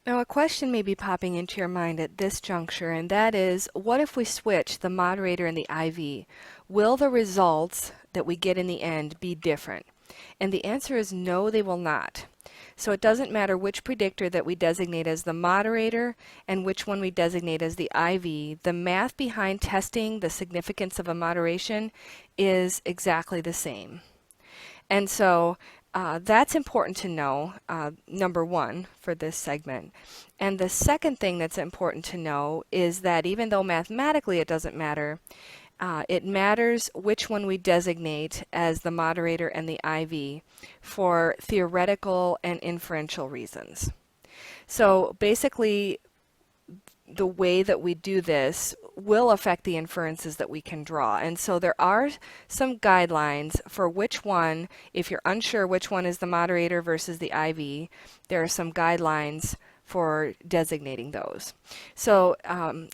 Now, a question may be popping into your mind at this juncture, and that is, what if we switch the moderator and the IV? Will the results that we get in the end be different? And the answer is no, they will not. So it doesn't matter which predictor that we designate as the moderator and which one we designate as the IV. The math behind testing the significance of a moderation is exactly the same. And so that's important to know, number one, for this segment. And the second thing that's important to know is that even though mathematically it doesn't matter, it matters which one we designate as the moderator and the IV for theoretical and inferential reasons. So basically, the way that we do this will affect the inferences that we can draw. And so there are some guidelines for which one, if you're unsure which one is the moderator versus the IV, there are some guidelines for designating those. So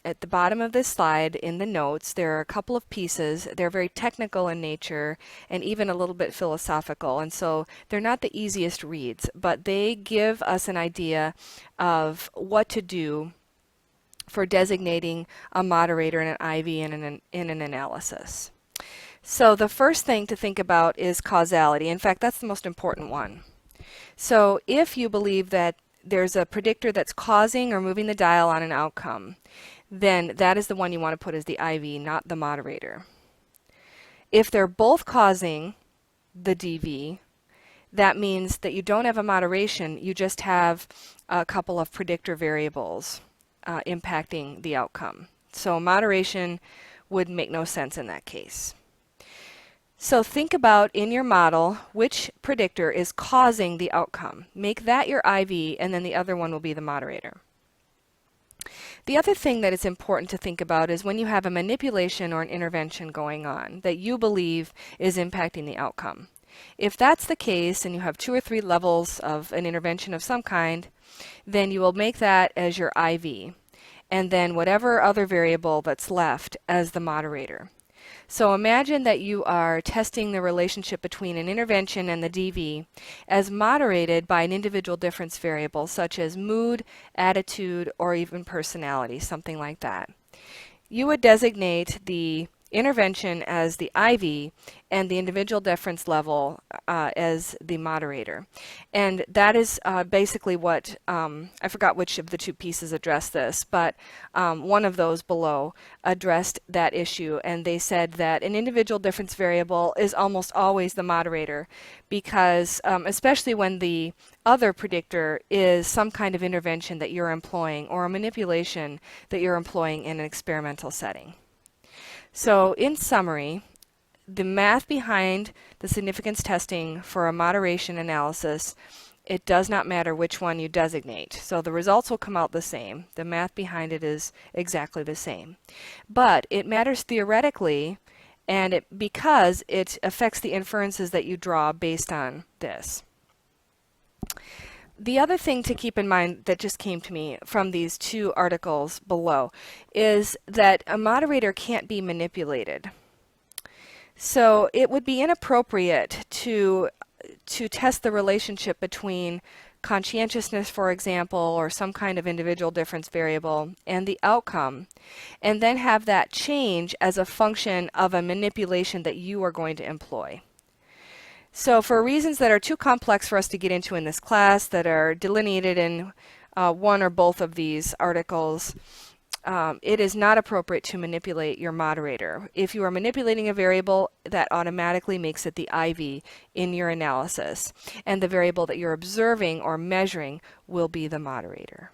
at the bottom of this slide in the notes, there are a couple of pieces. They're very technical in nature and even a little bit philosophical. And so they're not the easiest reads, but they give us an idea of what to do for designating a moderator and an IV in an analysis. So the first thing to think about is causality. In fact, that's the most important one. So if you believe that there's a predictor that's causing or moving the dial on an outcome, then that is the one you want to put as the IV, not the moderator. If they're both causing the DV, that means that you don't have a moderation, you just have a couple of predictor variables impacting the outcome. So moderation would make no sense in that case. So think about in your model which predictor is causing the outcome. Make that your IV, and then the other one will be the moderator. The other thing that is important to think about is when you have a manipulation or an intervention going on that you believe is impacting the outcome. If that's the case and you have 2 or 3 levels of an intervention of some kind, then you will make that as your IV, and then whatever other variable that's left as the moderator. So imagine that you are testing the relationship between an intervention and the DV as moderated by an individual difference variable such as mood, attitude, or even personality, something like that. You would designate the intervention as the IV and the individual difference level as the moderator. And that is basically what, I forgot which of the 2 pieces addressed this, but one of those below addressed that issue, and they said that an individual difference variable is almost always the moderator because especially when the other predictor is some kind of intervention that you're employing or a manipulation that you're employing in an experimental setting. So in summary, the math behind the significance testing for a moderation analysis, it does not matter which one you designate. So the results will come out the same. The math behind it is exactly the same. But it matters theoretically and because it affects the inferences that you draw based on this. The other thing to keep in mind that just came to me from these 2 articles below is that a moderator can't be manipulated. So it would be inappropriate to test the relationship between conscientiousness, for example, or some kind of individual difference variable, and the outcome, and then have that change as a function of a manipulation that you are going to employ. So for reasons that are too complex for us to get into in this class, that are delineated in one or both of these articles, it is not appropriate to manipulate your moderator. If you are manipulating a variable, that automatically makes it the IV in your analysis, and the variable that you're observing or measuring will be the moderator.